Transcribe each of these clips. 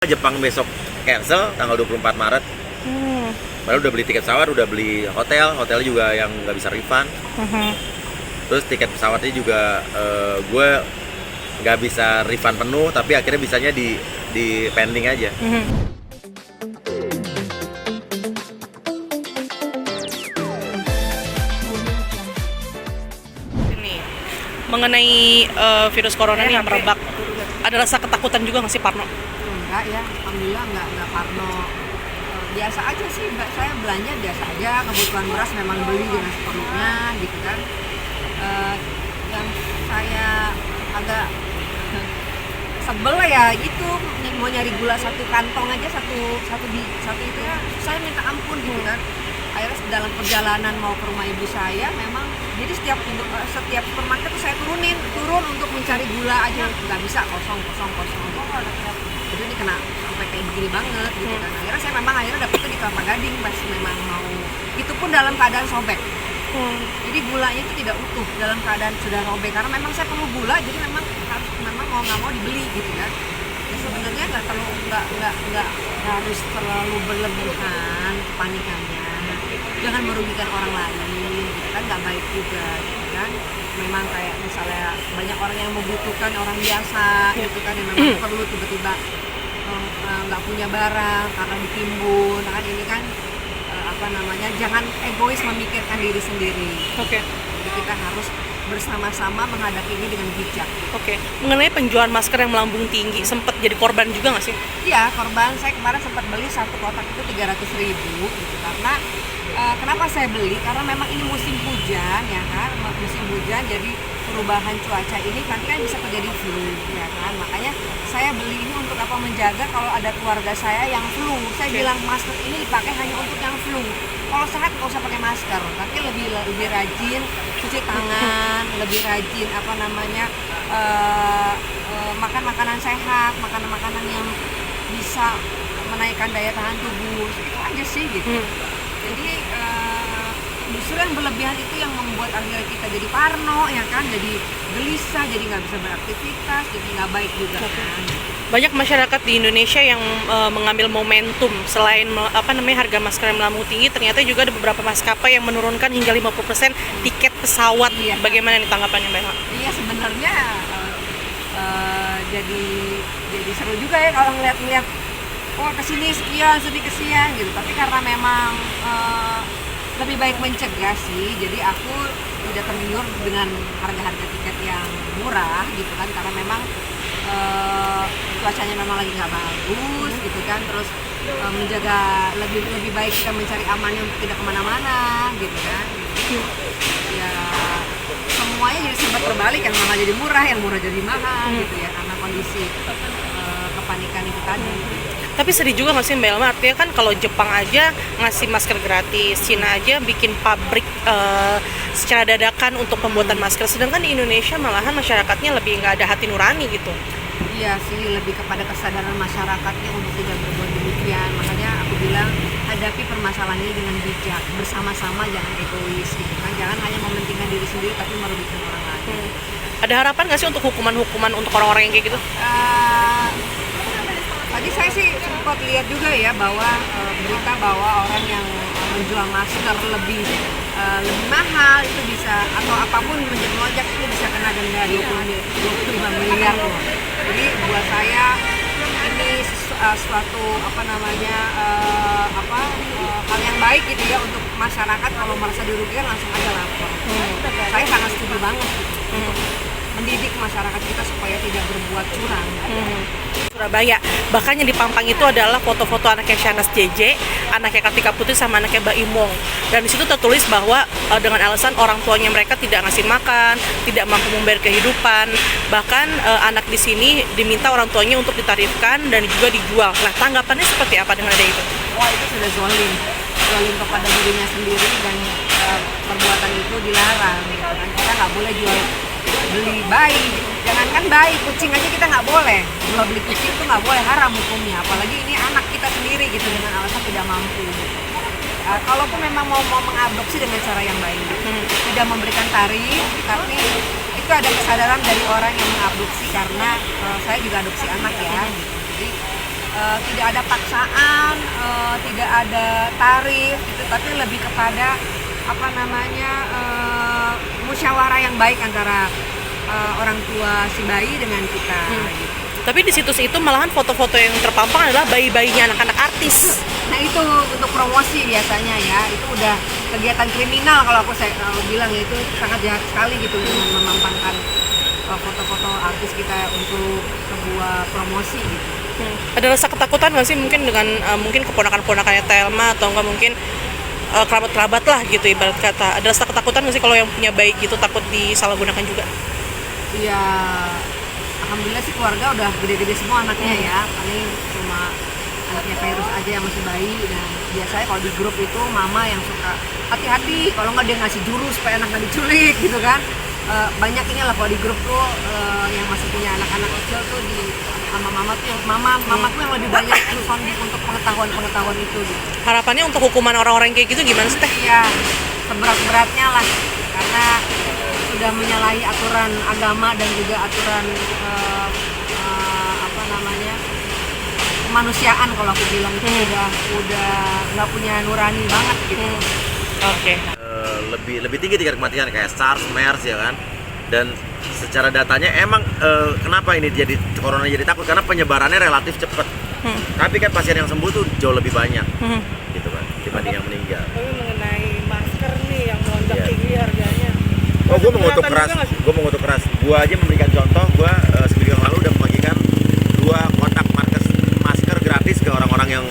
Jepang besok cancel tanggal 24 Maret. Padahal udah beli tiket pesawat, udah beli hotelnya juga yang nggak bisa refund. Terus tiket pesawatnya juga gue nggak bisa refund penuh, tapi akhirnya bisanya di pending aja. Ini mengenai virus corona nih yang merebak, ada rasa ketakutan juga nggak sih, Parno? Enggak ya, alhamdulillah enggak parno. Biasa aja sih, saya belanja biasa aja, kebutuhan beras memang beli dengan seperlunya gitu kan. Yang saya agak sebel ya itu mau nyari gula satu kantong aja satu itu ya saya minta ampun gitu kan. Akhirnya dalam perjalanan mau ke rumah ibu saya memang jadi setiap supermarket tuh saya turun untuk mencari gula aja nggak bisa kosong. Jadi ini kena sampai kayak begini banget gitu kan. Akhirnya saya dapetnya di Kelapa Gading pas memang mau itu pun dalam keadaan sobek. Jadi gulanya itu tidak utuh dalam keadaan sudah robek karena memang saya perlu gula jadi memang mau nggak mau dibeli gitu kan. Ya sebenarnya nggak harus terlalu berlebihan kepanikannya, jangan merugikan orang lain gitu kan, nggak baik juga gitu kan. Memang kayak misalnya banyak orang yang membutuhkan orang biasa gitu kan yang memang perlu tiba-tiba nggak punya barang karena ditimbun kan ini kan jangan egois memikirkan diri sendiri. Jadi kita harus bersama-sama menghadapi ini dengan bijak. Mengenai penjualan masker yang melambung tinggi, sempat jadi korban juga nggak sih? Iya, korban. Saya kemarin sempat beli satu kotak itu 300.000 gitu. Karena kenapa saya beli? Karena memang ini musim hujan ya kan, musim hujan jadi perubahan cuaca ini nanti kan bisa terjadi flu ya kan. Makanya saya beli ini untuk apa? Menjaga kalau ada keluarga saya yang flu. Saya bilang masker ini dipakai hanya untuk yang flu. Kalau sehat nggak usah pakai masker, tapi lebih rajin cuci tangan, lebih rajin makan makanan sehat, makanan yang bisa menaikkan daya tahan tubuh. Itu aja sih gitu. Jadi justru yang berlebihan itu yang membuat akhirnya kita jadi parno ya kan, jadi gelisah, jadi nggak bisa beraktivitas, jadi nggak baik juga kan. Banyak masyarakat di Indonesia yang mengambil momentum selain harga masker yang melambung tinggi, ternyata juga ada beberapa maskapai yang menurunkan hingga 50% tiket pesawat. Bagaimana nih tanggapannya, Mbak? Iya sebenarnya jadi seru juga ya kalau ngeliat kesini sekian gitu. Tapi karena memang lebih baik mencegah sih, jadi aku tidak tergiur dengan harga-harga tiket yang murah gitu kan, karena memang cuacanya memang lagi nggak bagus gitu kan. Terus menjaga lebih baik kita mencari amannya untuk tidak kemana-mana gitu kan. Ya semuanya jadi sempat terbalik, yang mahal jadi murah, yang murah jadi mahal gitu ya, karena kondisi kepanikan itu tadi. Tapi sedih juga nggak sih Mbak Elma? Artinya kan kalau Jepang aja ngasih masker gratis, Cina aja bikin pabrik secara dadakan untuk pembuatan masker, sedangkan di Indonesia malahan masyarakatnya lebih nggak ada hati nurani gitu. Iya sih, lebih kepada kesadaran masyarakatnya untuk tidak berbuat demikian. Makanya aku bilang hadapi permasalahan ini dengan bijak, bersama-sama, jangan egois gitu kan. Jangan hanya mementingkan diri sendiri tapi merugikan orang lain. Ada harapan nggak sih untuk hukuman untuk orang-orang yang kayak gitu? Tadi saya sih sempat lihat juga ya bahwa berita bahwa orang yang menjual masker lebih mahal itu bisa, atau apapun melonjak itu bisa kena denda 25 miliar loh. Jadi buat saya ini suatu hal yang baik gitu ya untuk masyarakat. Kalau merasa dirugikan langsung aja lapor. Saya sangat setuju banget gitu. Mendidik masyarakat kita supaya tidak berbuat curang. Surabaya, bahkan yang dipampang itu adalah foto-foto anaknya Shahnaz JJ, anaknya Kartika Putri sama anaknya Mbak Imong. Dan di situ tertulis bahwa dengan alasan orang tuanya mereka tidak ngasih makan, tidak mampu membayar kehidupan. Bahkan anak di sini diminta orang tuanya untuk ditarifkan dan juga dijual. Nah, tanggapannya seperti apa dengan ada itu? Wah, itu sudah zolim kepada dirinya sendiri, dan perbuatan itu dilarang gitu kan. Kita nggak boleh beli bayi, jangankan bayi, kucing aja kita nggak boleh. Jual beli kucing itu nggak boleh, haram hukumnya. Apalagi ini anak kita sendiri gitu, dengan alasan tidak mampu gitu. Kalaupun memang mau mengadopsi dengan cara yang baik, tidak memberikan tarif, tapi itu ada kesadaran dari orang yang mengadopsi, karena saya juga adopsi anak ya gitu. Jadi tidak ada paksaan, tidak ada tarif gitu, tapi lebih kepada apa namanya musyawarah yang baik antara orang tua si bayi dengan kita. Gitu. Tapi di situs itu malahan foto-foto yang terpampang adalah bayi-bayinya anak-anak artis. Nah itu untuk promosi biasanya ya, itu udah kegiatan kriminal kalau saya bilang ya, itu sangat jahat sekali gitu dengan memampangkan foto-foto artis kita untuk sebuah promosi gitu. Ada rasa ketakutan nggak sih mungkin dengan mungkin keponakan-ponakannya Thelma atau enggak mungkin kerabat-kerabat lah gitu ibarat kata. Ada rasa ketakutan nggak sih kalau yang punya bayi gitu takut disalahgunakan juga? Iya, alhamdulillah sih keluarga udah gede-gede semua anaknya ya, paling cuma anaknya virus aja yang masih bayi. Dan biasanya kalau di grup itu mama yang suka hati-hati kalau nggak dia ngasih jurus supaya anak nggak diculik gitu kan. Banyak ini lah kalau di grup tuh yang masih punya anak-anak kecil tuh sama mama tuh yang mama tuh yang lebih banyak responding untuk pengetahuan itu gitu. Harapannya untuk hukuman orang-orang kayak gitu gimana sih Teh? Iya, seberat-beratnya lah karena sudah menyalahi aturan agama dan juga aturan apa namanya kemanusiaan kalau aku bilang itu udah nggak punya nurani banget gitu. Oke. Lebih tinggi tingkat kematian kayak SARS, MERS ya kan. Dan secara datanya emang kenapa ini jadi corona jadi takut karena penyebarannya relatif cepat. Tapi kan pasien yang sembuh tuh jauh lebih banyak. Gitu kan dibanding yang meninggal. Tapi mengenai masker nih yang melonjak tinggi harganya. Oh, gue mengutuk keras. Gue aja memberikan contoh, gue seminggu yang lalu udah membagikan 2 kotak masker gratis ke orang-orang yang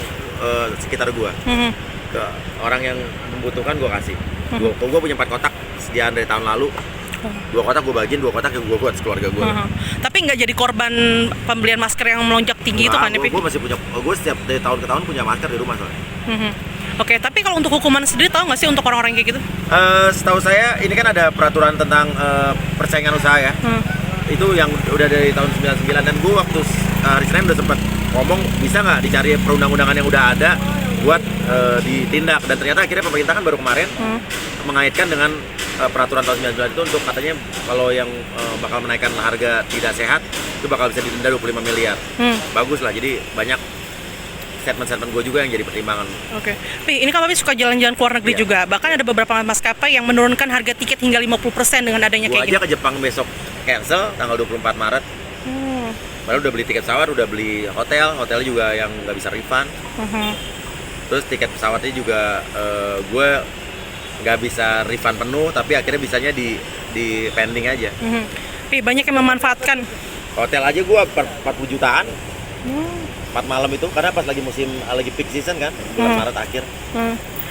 sekitar gue. Ke orang yang membutuhkan gue kasih. Gue punya 4 kotak sediaan dari tahun lalu. 2 kotak gue bagiin, 2 kotak yang gue buat keluarga gue. Tapi nggak jadi korban pembelian masker yang melonjak tinggi itu kan? Gue masih punya, gue setiap dari tahun ke tahun punya masker di rumah soalnya. Oke, tapi kalau untuk hukuman sendiri tahu nggak sih untuk orang-orang kayak gitu? Setahu saya ini kan ada peraturan tentang persaingan usaha ya. Itu yang udah dari tahun 99 dan gue waktu hari Senin udah sempat ngomong bisa nggak dicari perundang-undangan yang udah ada buat ditindak, dan ternyata akhirnya pemerintah kan baru kemarin mengaitkan dengan peraturan tahun 99 itu untuk katanya kalau yang bakal menaikkan harga tidak sehat itu bakal bisa didenda 25 miliar. Bagus lah, jadi banyak statement-statement gue juga yang jadi pertimbangan. Oke. Tapi ini kan Papi suka jalan-jalan ke luar negeri juga. Bahkan ada beberapa maskapai yang menurunkan harga tiket hingga 50% dengan adanya kayak gini. Gue aja ke Jepang besok cancel tanggal 24 Maret. Padahal udah beli tiket pesawat, udah beli hotel juga yang nggak bisa refund. Terus tiket pesawatnya juga gue nggak bisa refund penuh, tapi akhirnya bisanya di pending aja. Tapi banyak yang memanfaatkan. Hotel aja gue 40 jutaan. 4 malam itu karena pas lagi lagi peak season kan, bulan Maret akhir.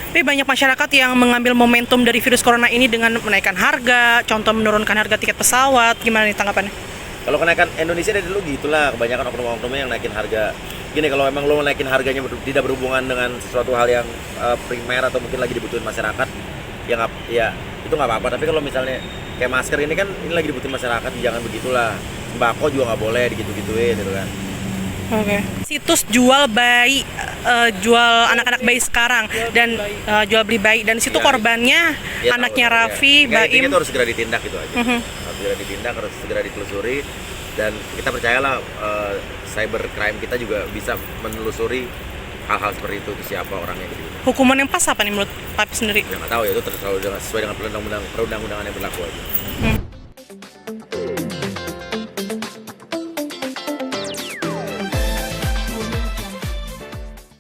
Tapi banyak masyarakat yang mengambil momentum dari virus corona ini dengan menaikkan harga, contoh menurunkan harga tiket pesawat. Gimana nih tanggapannya? Kalau kenaikan Indonesia dari dulu gitulah, kebanyakan oknum-oknumnya yang naikin harga. Gini, kalau emang lo naikin harganya tidak berhubungan dengan sesuatu hal yang primer atau mungkin lagi dibutuhin masyarakat, ya itu nggak apa-apa. Tapi kalau misalnya kayak masker ini kan ini lagi dibutuhin masyarakat, jangan begitulah. Sembako juga nggak boleh digitu-gituin gitu kan. Oke. Situs jual bayi, jual anak-anak bayi sekarang dan jual beli bayi, dan situ korbannya anaknya Raffi, Baim. Itu harus segera ditindak itu aja. Harus segera ditindak, harus segera ditelusuri, dan kita percayalah cybercrime kita juga bisa menelusuri hal-hal seperti itu siapa orangnya gitu. Hukuman yang pas apa nih menurut Papi sendiri? Ya nggak tahu ya, itu sesuai dengan perundang-undangan yang berlaku aja.